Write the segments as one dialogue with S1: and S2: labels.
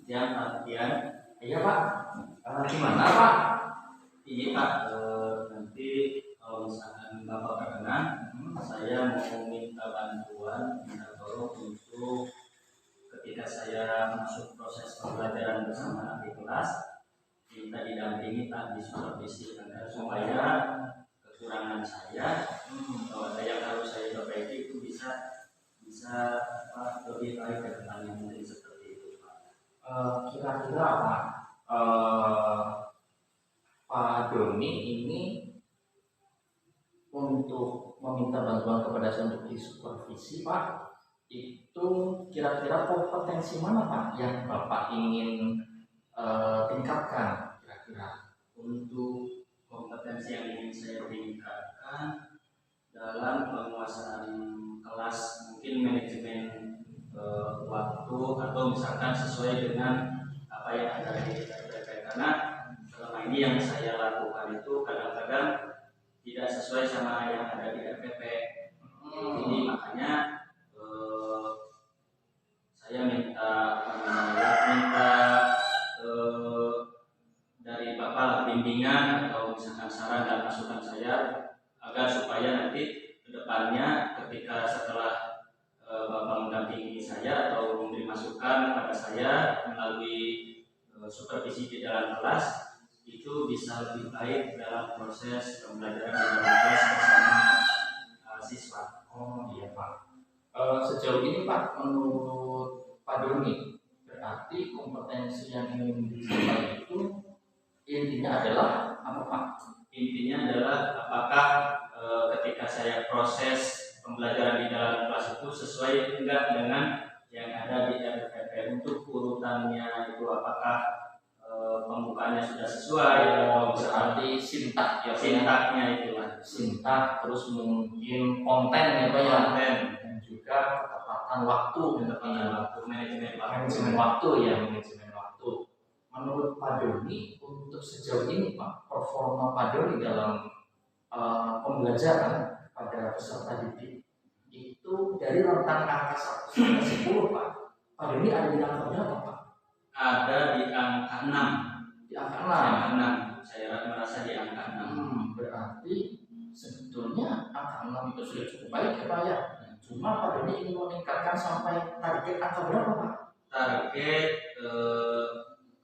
S1: yang latihan.
S2: Iya Pak. Gimana Pak?
S1: Ini Pak, nanti kalau misalkan Bapak berkenan, saya mau minta bantuan, minta tolong untuk ketika saya masuk proses pembelajaran bersama adik kelas, minta didampingi Pak di supervisi supaya kekurangan saya, kalau ada yang harus saya perbaiki itu bisa lebih baik ke depannya, mungkin seperti itu Pak.
S2: Kira-kira Pak, Pak Doni ini untuk meminta bantuan kepada saya untuk disupervisi Pak, itu kira-kira kompetensi mana Pak yang Bapak ingin tingkatkan kira-kira?
S1: Untuk kompetensi yang ingin saya tingkatkan dalam penguasaan kelas, mungkin manajemen waktu, atau misalkan sesuai dengan apa yang ada di RPP, karena selama ini yang saya lakukan itu kadang-kadang tidak sesuai sama yang ada di RPP. Jadi makanya saya minta dari Bapak bimbingan atau misalkan saran dan masukan saya agar supaya nanti kedepannya ketika setelah Bapak mendampingi saya atau memberi masukan kepada saya melalui supervisi di dalam kelas, itu bisa lebih baik dalam proses pembelajaran di dalam kelas bersama siswa.
S2: Oh iya Pak. Sejauh ini Pak, menurut Pak Doni, berarti kompetensi yang ingin dicapai itu intinya adalah apa Pak?
S1: Intinya adalah apakah ketika saya proses pembelajaran di dalam kelas itu sesuai enggak dengan yang ada di RPP, untuk urutannya itu apakah pembukaannya sudah sesuai,
S2: berarti sintak ya,
S1: sintaknya itu lah,
S2: sintak, terus mungkin konten ya Pak ya,
S1: konten,
S2: dan juga ketepatan waktu,
S1: manajemen
S2: waktu ya, manajemen waktu. Menurut Pak Doni, untuk sejauh ini Pak, performa Pak Doni dalam pembelajaran pada peserta didik itu dari rentang angka 1 sampai 10 Pak, Pak Doni ada di angka berapa Pak?
S1: Ada di angka 6.
S2: Di angka 6.
S1: Saya merasa di angka 6.
S2: Berarti sebetulnya angka 6 itu sudah cukup baik ya Pak ya. Cuma Pak Doni ingin meningkatkan sampai target angka berapa Pak?
S1: Target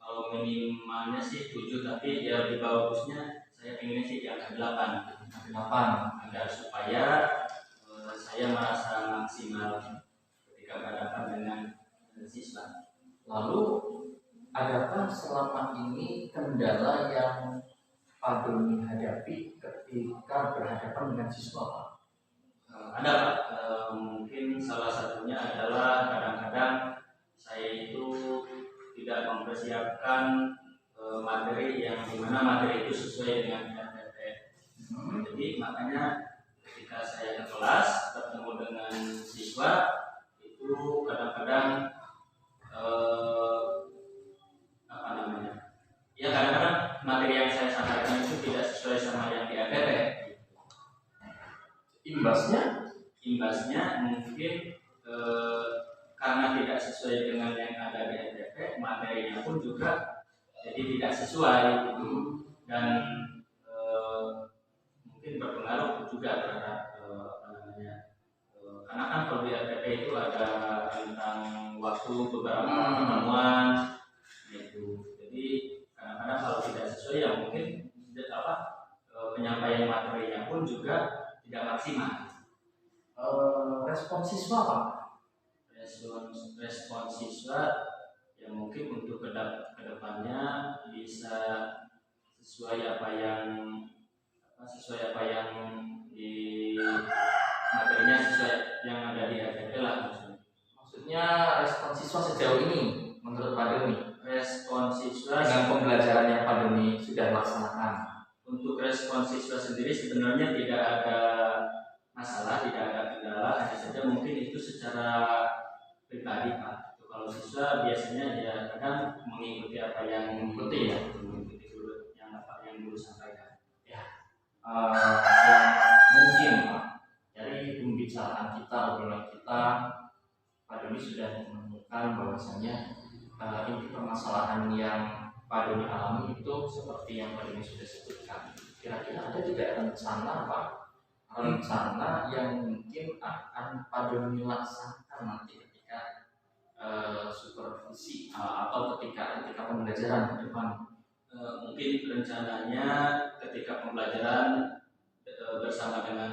S1: kalau minimalnya sih 7, tapi ya lebih bagusnya saya pengennya sih di angka 8 agar supaya saya merasa maksimal ketika berhadapan dengan siswa.
S2: Lalu adakah selama ini kendala yang Pak Doni hadapi ketika berhadapan dengan siswa Pak?
S1: Ada Pak, mungkin salah satunya adalah kadang-kadang saya itu tidak mempersiapkan materi yang dimana materi itu sesuai dengan RPP. Jadi makanya ketika saya ke kelas bertemu dengan siswa itu kadang-kadang kadang-kadang materi yang saya sampaikan itu tidak sesuai sama yang di RPP. Imbasnya mungkin karena tidak sesuai dengan yang ada di RPP, materinya pun juga jadi tidak sesuai dan mungkin berpengaruh juga terhadap karena kan kalau di RPP itu ada tentang waktu beberapa pertemuan gitu. Jadi kadang-kadang kalau tidak sesuai ya mungkin penyampaian materinya pun juga tidak maksimal.
S2: Respon siswa Pak?
S1: Respon siswa ya mungkin untuk kedepannya bisa sesuai apa yang di materinya, sesuai yang ada di RPP lah
S2: maksudnya. Respon siswa sejauh ini menurut Pak Doni,
S1: respon siswa
S2: dengan pembelajaran yang Pak Doni sudah laksanakan,
S1: untuk respon siswa sendiri sebenarnya tidak ada masalah, tidak ada kendala, hanya saja mungkin itu secara pribadi Pak. Kalau siswa biasanya dia kadang mengikuti apa yang mengikuti dulu yang dulu sampaikan.
S2: Ya, yang mungkin Pak dari pembicaraan kita, obrolan kita, Pak Doni sudah menemukan bahwasanya inti permasalahan yang Pak Doni alami itu seperti yang Pak Doni sudah sebutkan. Kira-kira ada tidak rencana Pak, rencana yang mungkin akan Pak Doni laksanakan nanti ketika supervisi atau ketika pembelajaran ke depan?
S1: Mungkin rencananya ketika pembelajaran bersama dengan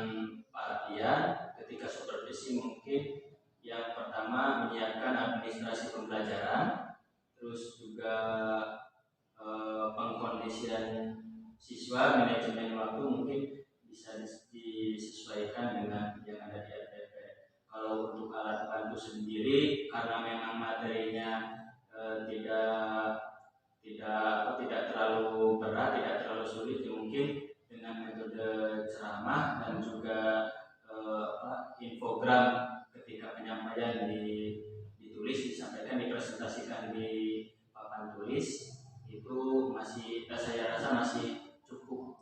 S1: Pak Ardian, ketika supervisi mungkin yang pertama menyiapkan administrasi pembelajaran, terus juga pengkondisian siswa, manajemen waktu mungkin bisa disesuaikan dengan yang ada di RPP. Kalau untuk alat bantu sendiri, karena memang materinya tidak terlalu berat, tidak terlalu sulit, ya mungkin dengan metode ceramah dan juga infogram ketika penyampaian ditulis, disampaikan, dipresentasikan di papan tulis, itu masih saya rasa masih cukup.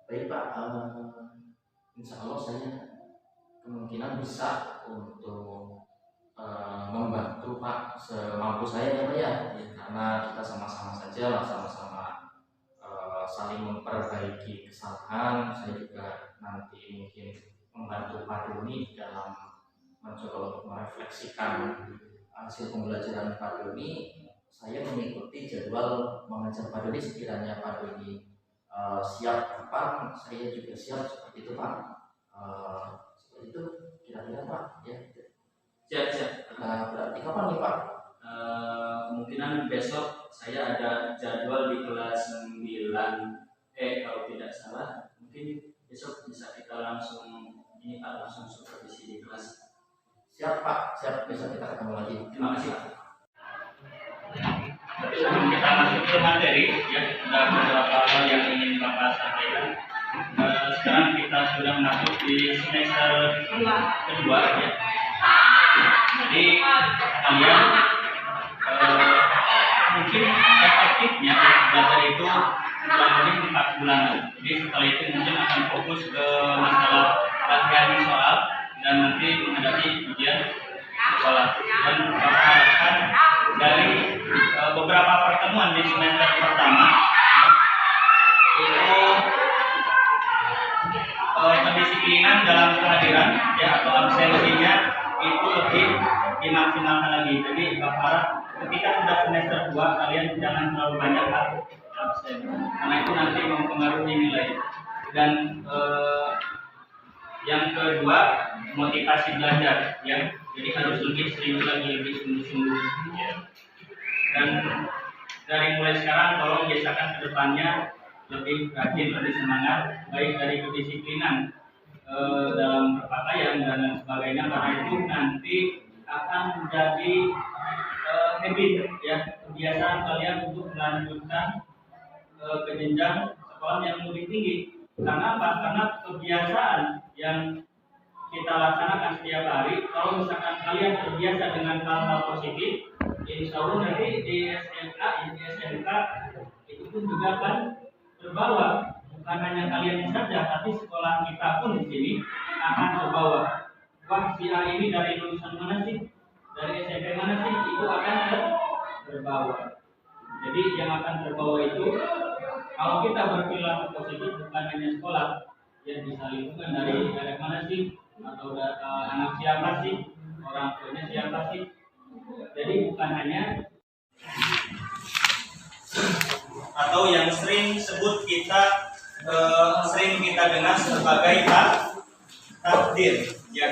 S2: Baik Pak, insya Allah saya kemungkinan bisa untuk membantu Pak semampu saya ya Pak ya, karena kita sama-sama saja lah, sama-sama saling memperbaiki kesalahan. Saya juga nanti mungkin membantu Pak Doni dalam mencoba untuk merefleksikan hasil pembelajaran Pak Doni. Saya mengikuti jadwal mengajar Pak Doni, sekiranya Pak Doni siap kapan, saya juga siap seperti itu Pak. Seperti itu kira-kira Pak ya.
S1: Siap.
S2: Berarti kapan nih Pak?
S1: Kemungkinan besok saya ada jadwal di kelas 9 kalau tidak salah, mungkin besok bisa kita langsung ini Pak, langsung supervisi di kelas.
S2: Siap Pak, siap, besok kita ketemu lagi.
S1: Terima kasih Pak. Sebelum kita masuk ke materi, ya ada beberapa hal yang ingin Bapak sampaikan. Sekarang kita sudah masuk di semester kedua, ya. Jadi kalian mungkin efektifnya belajar itu kurang lebih 4 bulanan. Jadi setelah itu mungkin akan fokus ke masalah latihan soal dan nanti menghadapi ujian sekolah. Dan Bapak harapkan dari beberapa pertemuan di semester pertama itu kedisiplinan dalam kehadiran ya atau absensinya itu lebih dimaksimalkan lagi. Jadi Bapak harap ketika sudah semester 2 kalian jangan terlalu banyak absen, karena itu nanti mempengaruhi nilai. Dan yang kedua, motivasi belajar ya. Jadi harus lebih serius lagi, lebih sungguh-sungguh ya. Dan dari mulai sekarang tolong biasakan ke depannya lebih rajin, lebih semangat, baik dari kedisiplinan dalam berpakaian dan lain sebagainya, karena itu nanti akan menjadi habit ya, kebiasaan kalian untuk melanjutkan ke jenjang sekolah yang lebih tinggi. Karena apa? Karena kebiasaan yang kita laksanakan setiap hari, kalau misalkan kalian terbiasa dengan hal-hal positif, insya Allah nanti di SMA, di SMK itu pun juga akan terbawa. Bukan hanya kalian saja, tapi sekolah kita pun di sini akan terbawa. Wah, si A ini dari lulusan mana sih? Dari SMP mana sih? Itu akan terbawa. Jadi yang akan terbawa itu, kalau kita berperilaku positif bukan hanya sekolah, yang bisa lingkungan dari daerah mana sih? Atau anak siapa sih? Orang tuanya siapa sih? Jadi bukan hanya atau yang sering kita dengar sebagai takdir ya.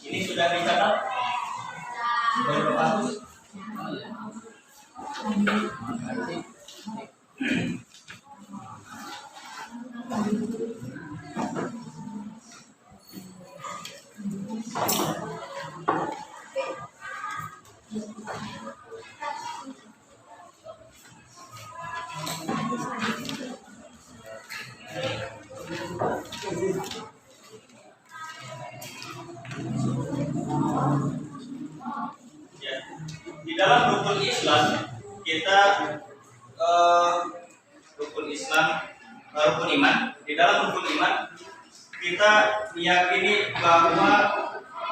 S1: Ini sudah dicatat? Sudah bagus. Ya. Di dalam rukun Islam kita rukun iman di dalam rukun iman kita meyakini bahwa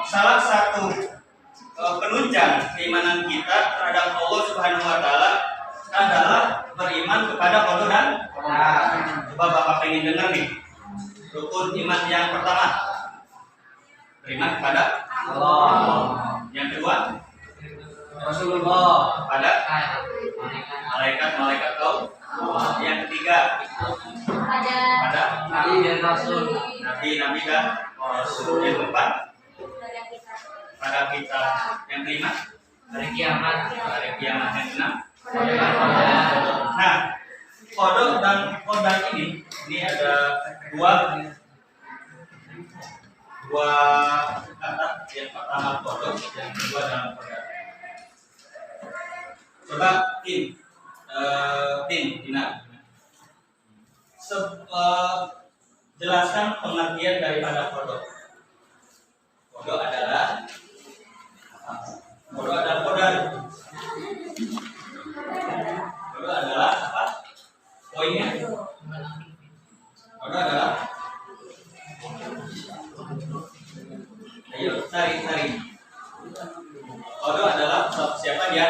S1: salah satu penunjang keimanan kita terhadap Allah Subhanahu wa taala adalah beriman kepada qada dan qadar. Coba Bapak pengen dengar nih. Rukun iman yang pertama, beriman kepada Allah. Yang kedua,
S2: Rasulullah.
S1: pada malaikat kau. Yang ketiga, pada
S2: Nabi dan Rasul.
S1: nabi dan rasul. Yang keempat, pada kita. Yang kelima,
S2: Hari kiamat.
S1: hari kiamat. Yang keenam,
S2: Qadar.
S1: nah, qada dan qadar ini ada dua kata. Yang pertama qada, yang kedua dalam qadar. Coba Tina, jelaskan pengertian daripada qada. Qada adalah qadar. Qada adalah apa? Poinnya. Qada adalah, ayo cari. Qada adalah siapa dia?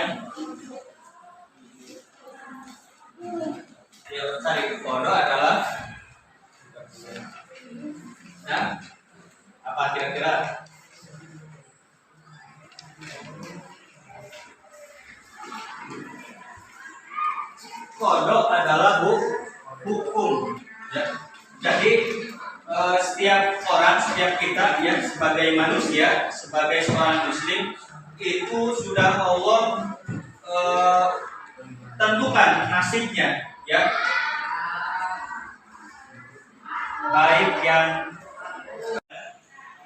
S1: Ayo cari. Qada adalah apa kira-kira? Qada adalah hukum. Ya. Jadi setiap kita ya sebagai manusia, sebagai seorang muslim itu sudah Allah tentukan nasibnya, ya. Baik yang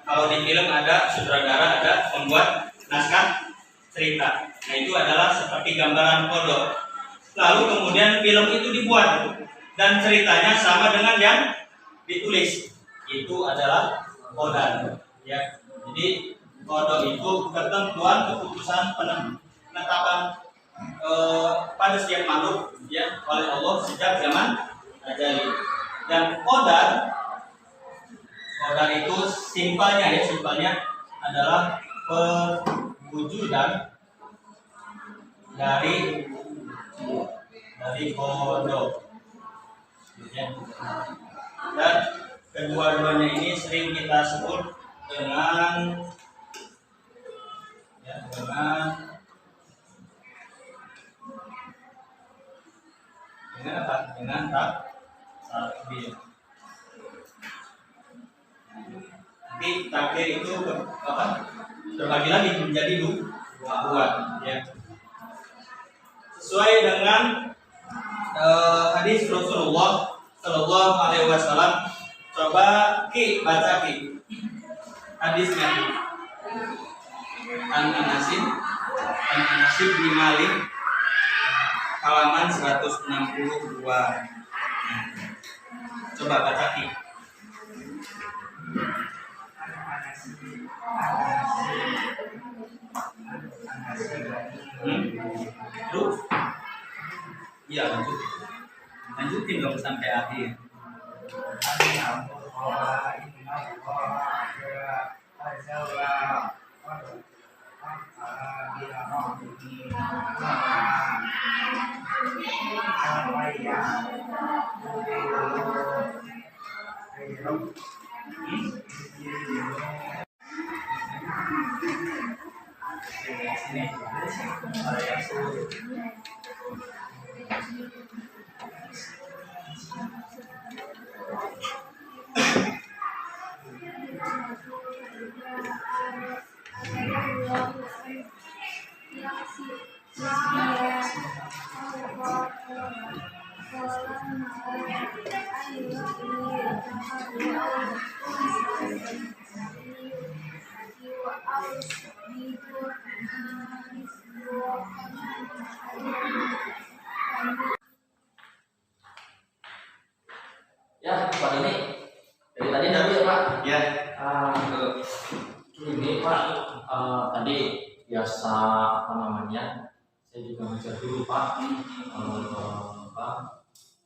S1: kalau di film ada sutradara, ada pembuat naskah cerita. Nah, itu adalah seperti gambaran qada. Lalu kemudian film itu dibuat dan ceritanya sama dengan yang ditulis. Itu adalah qadar, ya. Jadi qada itu ketentuan, keputusan, penetapan pada setiap makhluk ya oleh Allah sejak zaman azali. Dan qadar itu simpelnya adalah perwujudan dari qada, ya. Dan kedua-duanya ini sering kita sebut dengan apa? Dengan takdir. Nanti takdir itu apa? Terbagi lagi menjadi dua, ya. Sesuai dengan hadis Rasulullah Shallallahu Alaihi Wasallam. Coba baca hadisnya. An Anasin bin Malik halaman 162. Coba baca Terus? Iya, lanjutin dong sampai akhir.
S2: Ya, Pak ini dari tadi Nabi ya Pak.
S1: Ya.
S2: Ini Pak tadi biasa apa namanya? Saya juga ngajar dulu Pak.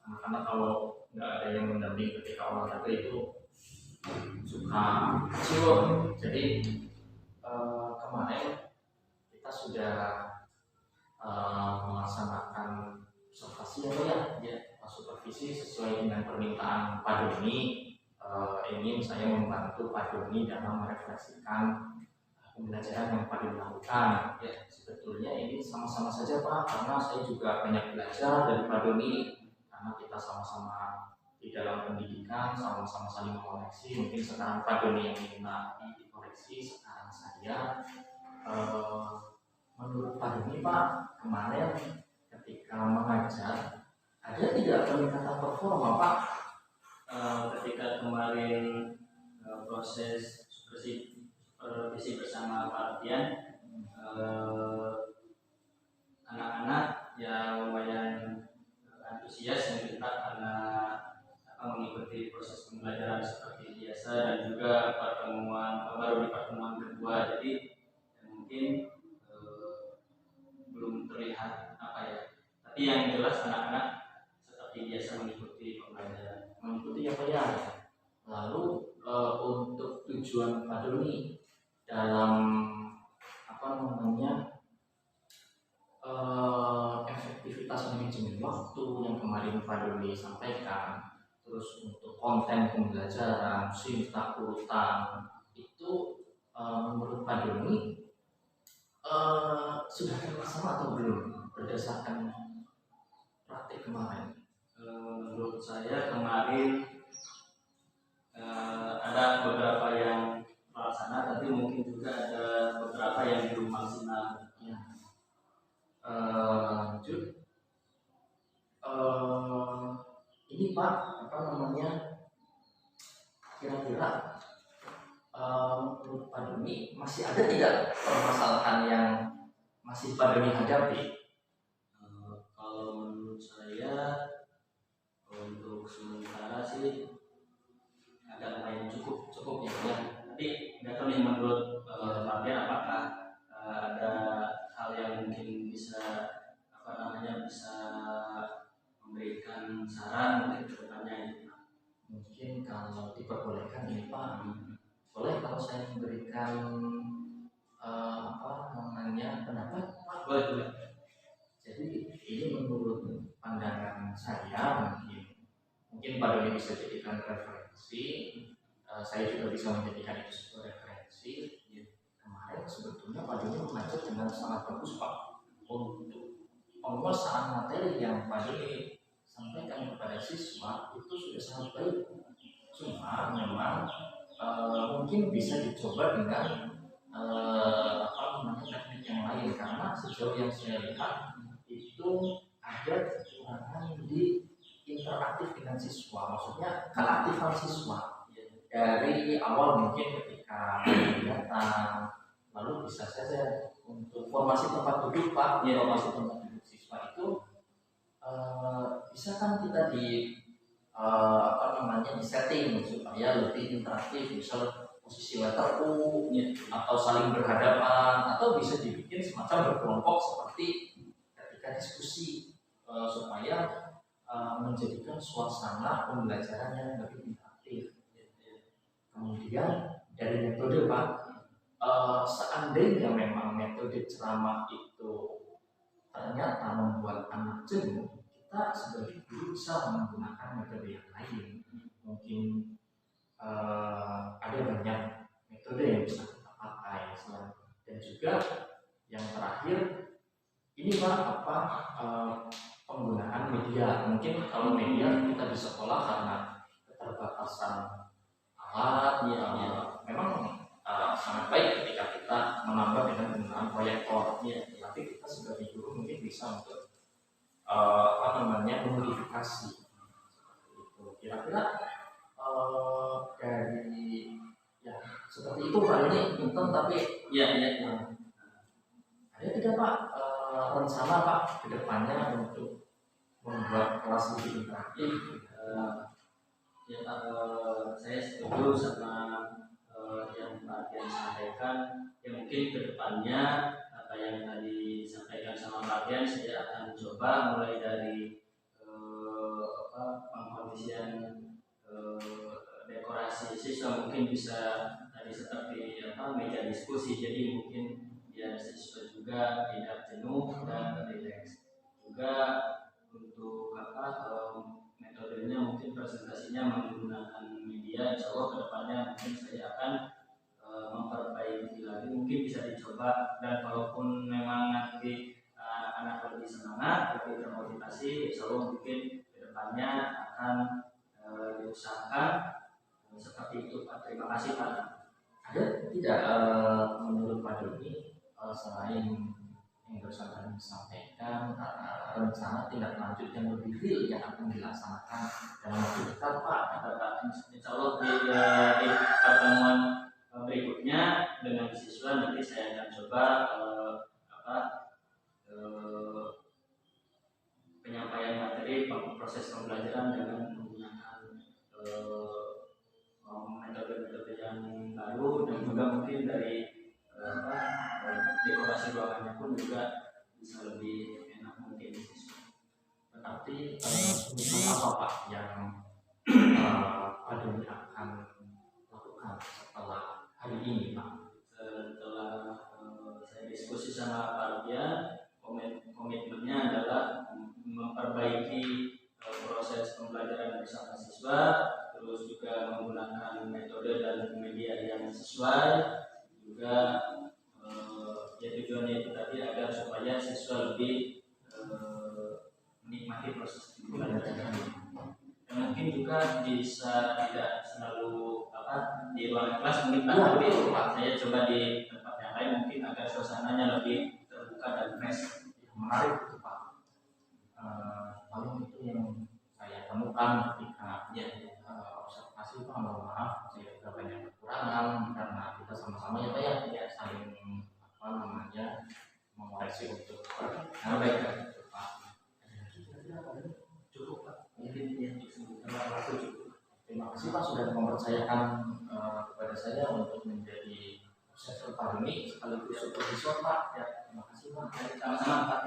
S2: karena kalau nggak ada yang mendampingi ketika olahraga itu suka kecewa. Jadi kemarin kita sudah melaksanakan observasi supervisi sesuai dengan permintaan Pak Doni. Ingin saya membantu Pak Doni dalam merefleksikan pembelajaran yang Pak Doni lakukan. Ya, sebetulnya ini sama-sama saja Pak, karena saya juga banyak belajar dari Pak Doni, karena kita sama-sama di dalam pendidikan, sama-sama saling mengoreksi. Mungkin sekarang Pak Doni yang minta dikoreksi, sekarang saya. Menurut Pak Doni Pak, kemarin ketika mengajar ada tidak peningkatan performa Pak?
S1: Ketika kemarin proses supervisi bersama Pak Ardian, anak-anak yang lumayan antusias yang kita karena mengikuti proses pembelajaran seperti biasa, dan juga baru di pertemuan kedua, jadi mungkin belum terlihat tapi yang jelas anak-anak seperti biasa mengikuti pembelajaran.
S2: Mengikuti apa ya? Lalu untuk tujuan Pak Doni dalam efektivitas manajemen waktu yang kemarin Pak Doni sampaikan, terus untuk konten pembelajaran, sintak urutan, itu menurut Pak Doni sudah terlaksana atau belum berdasarkan praktik kemarin?
S1: Menurut saya kemarin ada beberapa yang terlaksana, tapi mungkin juga ada beberapa yang belum maksimal.
S2: Ya. Lanjut. Ini Pak, kira-kira menurut Pak Doni masih ada tidak permasalahan yang masih Pak Doni hadapi?
S1: Kalau menurut saya untuk sementara sih agak lumayan cukup ya. Tapi nggak tahu nih menurut Fabian apakah ada hal yang mungkin bisa bisa memberikan saran mungkin ke depannya.
S2: Mungkin kalau diperbolehkan ini Pak, boleh kalau saya memberikan pendapat Pak?
S1: Boleh.
S2: Jadi ini menurut pandangan saya, mungkin Pak Doni bisa jadikan referensi, saya juga bisa menjadikan itu sebagai referensi. Kemarin sebetulnya Pak Doni mengajar dengan sangat bagus Pak, untuk penguasaan materi yang Pak Doni sampaikan kepada siswa itu sudah sangat baik. Cuma memang mungkin bisa dicoba dengan teknik yang lain, karena sejauh yang saya lihat itu ada kekurangan di interaktif dengan siswa, maksudnya keaktifan siswa dari awal. Mungkin ketika kegiatan, lalu bisa saja untuk formasi tempat duduk Pak, formasi tempat duduk siswa itu bisa kan kita di setting supaya lebih interaktif, misal posisi letter U atau saling berhadapan, atau bisa dibikin semacam berkelompok seperti ketika diskusi supaya menjadikan suasana pembelajaran yang lebih interaktif. Kemudian dari metode Pak, seandainya memang metode ceramah itu ternyata membuat anak jenuh, kita sebagai guru bisa menggunakan metode yang lain. Mungkin ada banyak metode yang bisa kita pakai. Dan juga yang terakhir ini Pak, penggunaan media. Mungkin kalau media kita di sekolah karena keterbatasan alat, memang sangat baik ketika kita menambah dengan penggunaan proyektor. Tapi kita sebagai guru mungkin bisa untuk memodifikasi itu. Kira-kira dari seperti itu Pak ini nonton, tapi ada tidak Pak rencana Pak kedepannya untuk membuat kelas lebih interaktif?
S1: Saya setuju sama yang Pak Ardian sampaikan. Mungkin kedepannya apa yang tadi disampaikan sama Pak Ardian, saya akan coba mulai dari siswa mungkin bisa tadi seperti meja diskusi, jadi mungkin biar siswa juga tidak jenuh dan rileks. Juga untuk metodenya mungkin presentasinya menggunakan media, insya Allah kedepannya mungkin saya akan memperbaiki lagi, mungkin bisa dicoba, dan kalaupun memang nanti anak lebih semangat, lebih termotivasi, insya Allah mungkin kedepannya akan diusahakan seperti itu Pak. Terima kasih Pak.
S2: Ada tidak menurut Pak Doni selain yang barusan tadi disampaikan rencana tindak lanjut yang lebih real yang akan dilaksanakan dalam waktu dekat Pak?
S1: Insya Allah di pertemuan berikutnya dengan siswa nanti saya akan coba penyampaian materi proses pembelajaran dengan menggunakan metode-metode yang baru, dan juga mungkin dari dekorasi ruangannya pun juga bisa lebih enak mungkin.
S2: Berarti apa Pak yang Pak Doni akan lakukan setelah hari ini Pak?
S1: Setelah saya diskusi sama Pak Rupiah, komitmennya adalah memperbaiki proses pembelajaran bersama siswa, terus juga menggunakan metode dan media yang sesuai, juga ya tujuannya itu tadi agar supaya siswa lebih menikmati proses pembelajaran. Dan mungkin juga bisa tidak selalu di ruangan kelas, mungkin Pak saya coba di tempat yang lain mungkin agar suasananya lebih terbuka dan fresh.
S2: Menarik itu Pak. Lalu itu yang saya temukan ketika observasi Pak, mohon maaf saya juga banyak kekurangan karena kita sama-sama ya Pak ya saling mengoreksi untuk baik Pak. Cukup Pak. Terima kasih Pak sudah mempercayakan kepada saya untuk menjadi observer Pak Doni sekaligus supervisor Pak. Ya, terima kasih Pak.
S1: Sama-sama Pak.